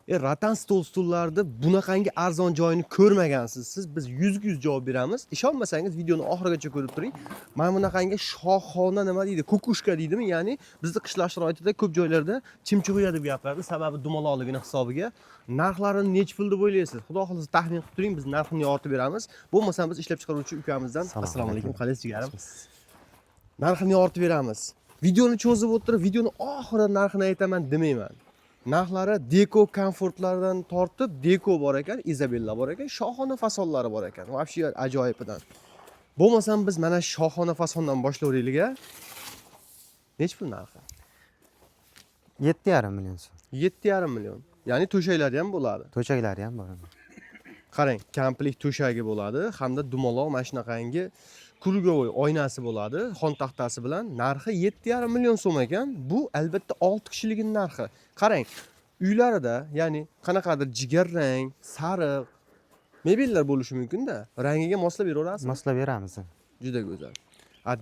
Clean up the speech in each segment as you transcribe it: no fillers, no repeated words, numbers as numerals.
Ratan stullarida bunaqangi arzon joyini ko'rmagansiz. Siz biz 100% javob beramiz. Ishonmasangiz videoni oxirigacha ko'rib turing. Mana bunaqangi shohona nima deydi? Kukushka deydimi? Ya'ni bizning qishloq sharoitida ko'p joylarda chimchug'ya deb gapiradi, sababi dumaloqligini hisobiga. Narxlarini nech pul deb o'ylaysiz? Xudo xolisa taxmin qilib turing, biz narxini yoritib beramiz. Bo'lmasa biz ishlab chiqaruvchi ukamizdan assalomu alaykum, qalaysiz jigarim? Narxini yoritib beramiz. Videoni cho'zib o'tirib, videoni oxirida narxini aytaman demayman. Narxlari deko komfortlardan tortib, deko bor ekan, Izabella bor ekan, shohona fasollari bor ekan. Vobshe ajoyibidan. Bo'lmasam biz mana shohona fasondan boshlaylik-a. Nech pul narxi? 7,5 million so'm. 7,5 million. Ya'ni to'shaklari ham bo'ladi. To'shaklari ham bor. Qarang, komplekt to'shagi bo'ladi, hamda dumaloq mana shunaqangi krugovoy oynasi bo'ladi, xon taxtasi bilan. Narxi 7,5 million so'm ekan. Bu albatta 6 kishiligin narxi. Qarang, uylarida, ya'ni qanaqadir jigarrang, sariq mebellar bo'lishi mumkin-da. Rangiga moslab beraverasizmi? Moslab beramiz. Juda go'zal.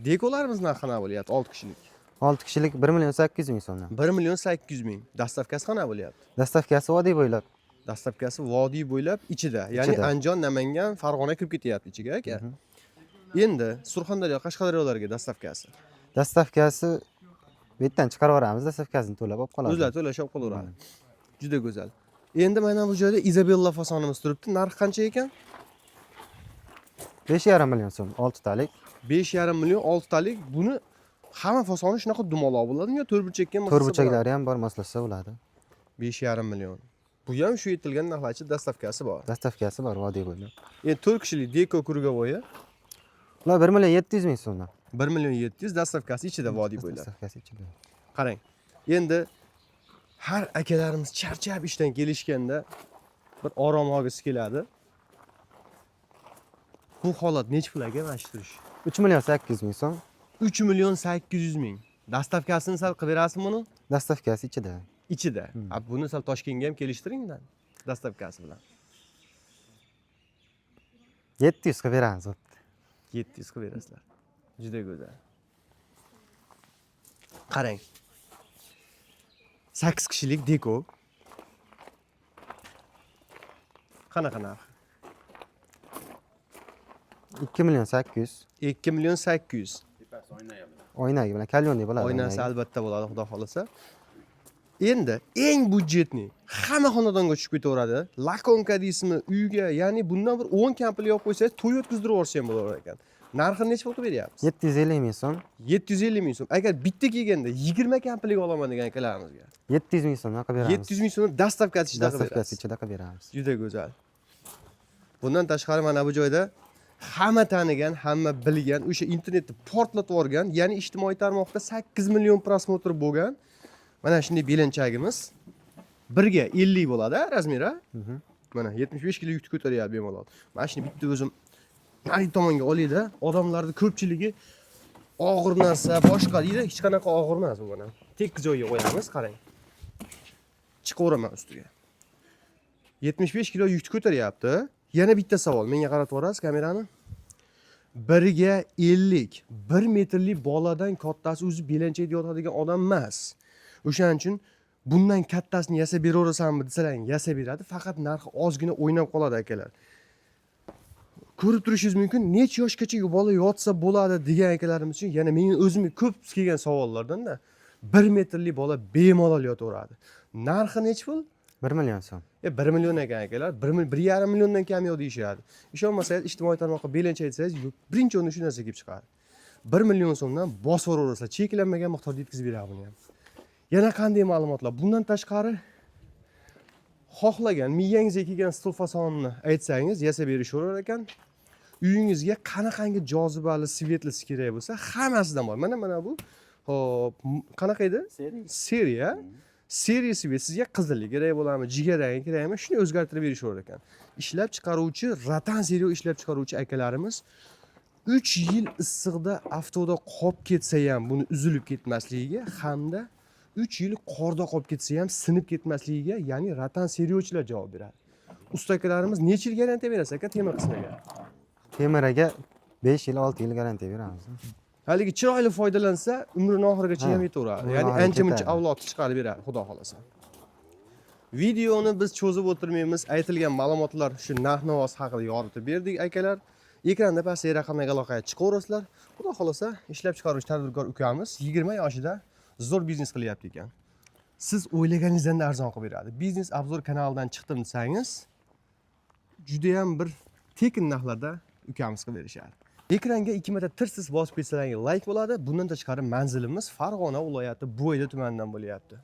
Dekolarimiz narxi qanaqa bo'lyapti 6 kishilik? 6 kishilik 1 million 800 ming so'mdan. 1 million 800 ming. Dastavkasi qanaqa bo'lyapti? Dastavkasi vodiy bo'ylab. Dastavkasi vodiy bo'ylab ichida, ya'ni Andijon, Namangan, Farg'ona kirib ketyapti ichiga aka. Endi Surxondaryo, Qashqadaryolarga dastavkasi. Dastavkasi bu yerdan chiqarib yuboramiz, dastavkasini to'lab olib qoladi. O'zlari to'lashib qolaveradi. Juda go'zal. Endi mana bu joyda Izabella fasonimiz turibdi. Narxi qancha ekan? 5,5 million so'm 6 talik. 5,5 million 6 talik. Buni hamma fasoni shunaqa dumaloq bo'ladimi yo to'rtburchakka moslasa? To'rtburchaklari ham bor, moslasa bo'ladi. 5,5 million. Bu ham shu yetilgan narxlarcha dastavkasi bor. Dastavkasi bor vodiy bo'ylab. Endi 4 kishilik deko krugovoyi. Ular 1 million 700 ming so'mdan. 1 million 700 dastavkasi ichida vodiy bo'ylab. Dastavkasi ichida. Qarang. Endi har akalarimiz charchab ishdan kelishganda bir orom olgisi keladi. Bu holat nech pul aka mana shu turish? 3 million 800 ming so'm. 3 million 800 ming. Dastavkasini sal qilib berasizmi buni? Dastavkasi ichida. Ichida. Buni sal Toshkentga ham kelishtiringdan dastavkasi bilan. 700 qilib beramiz. 700 qilib berasizlar. Juda go'zal. Qarang. 8 kishilik deko. Qanaqa narx? 2 million 800. 2 million 800. Oynagi bilan kalyonli bo'ladi. Oynasi albatta bo'ladi, xudo xolasa. Endi eng budjetli hamma xonadonga tushib ketaveradi. Lakonka deysizmi, uyga, ya'ni bundan bir 10 kampli olib qo'ysangiz, to'y o'tkazdirib yuborsa ham bo'lar ekan. Narxini necha pulga beryapsiz? 750 ming so'm. 750 ming so'm. Agar bitta kelganda 20 kamplik olaman degan akalarimizga 700 ming so'mdan qilib beramiz. 700 ming so'm dastavkasi ichida qilib Dastavkasi berasiz. ichida qilib beramiz. Juda go'zal. Bundan tashqari mana bu joyda hamma tanigan, hamma bilgan, o'sha internetni portlatib yuborgan, ya'ni ijtimoiy tarmoqda 8 million prosmotr bo'lgan mana shunday belanchagimiz birga 50 bo'ladi razmeri. Mana 75 kilo yukni ko'taryapti bemalol. Mana shuni bitta o'zim nari tomonga olayda, odamlarning ko'pchiligi og'ir narsa, boshqa deydi, hech qanaqa og'ir emas bu mana. Tekis joyga qo'yamiz, qarang. Chiqaveraman ustiga. 75 kilo yukni ko'taryapti. Yana bitta savol, menga qaratib yuborasiz kamerani. Biriga 50, 1 metrlik boladan kattasi o'zi belanchakda yotadigan odam emas. O'shaning uchun bundan kattasini yasab beraverasanmi desalar, yasab beradi, faqat narxi ozgina o'ynab qoladi akalar. Ko'rib turishingiz mumkin, necha yoshgacha bola yotsa bo'ladi degan akalarimiz uchun yana mening o'zimga ko'p kelgan savollardan-da 1 metrlik bola bemalol yotaveradi. Narxi necha pul? 1 million so'm. 1 million ekan akalar, 1,5 milliondan kam yo'q deyishadi. Ishonmasangiz, ijtimoiy tarmoqqa belancha aytsangiz, birinchi o'rinda shu narsa kelib chiqadi. 1 million so'mdan bosib o'raversa, cheklanmagan miqdorda yetkazib beradi buni ham. Yana qanday ma'lumotlar? Bundan tashqari xohlagan, miyangiz kelgan stul fasonini aytsangiz, yasab berishaverar ekan. Uyingizga qanaqangi jozibali, svetlisi kerak bo'lsa, hammasidan bor. Mana bu. Xo'p, qanaqa edi? Seriya. Seriya svet sizga qizillik kerak bo'ladimi, jigarrang kerakmi? Shuni o'zgartirib berishaverar ekan. Ishlab chiqaruvchi, Ratan seriya ishlab chiqaruvchi akalarimiz 3 yil issiqda avtoda qolib ketsa ham buni uzilib ketmasligiga hamda 3 yil qorda qolib ketsa ham sinib ketmasligiga, ya'ni Ratan seriyachilar javob beradi. Ustakalarimiz necha yil garantiya berasiz aka temir qismiga? Temiraga 5 yil, 6 yil garantiya beramiz. Haligi chiroyli foydalansa, umrining oxirigacha ham yetaveradi. Ya'ni ancha-muncha avlod chiqarib beradi, xudo xolasa. Videoni biz cho'zib o'tirmaymiz. Aytilgan ma'lumotlar shu narx-navoz haqida yoritib berdik akalar. Ekranda pastdagi raqamlarga aloqaga chiqaverasizlar. Xudo xolasa ishlab chiqaruvchi tadbirkor ukamiz 20 yoshida zo'r biznes qilyapti ekan. Siz o'ylaganingizdan arzon qilib beradi. Biznes obzor kanalidan chiqdim desangiz, juda ham bir tekin narxlarda ukamiz qilib berishadi. Ekranga 2 marta tirsiz bosib ketsalaringiz like bo'ladi. Bundan tashqari manzilimiz Farg'ona viloyati Bo'yda tumanidan bo'lyapti.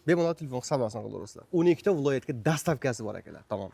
Bemalol telefon hisoblamasini qilaverasizlar. 12 ta viloyatga dastavkasi bor akalar. Tamom.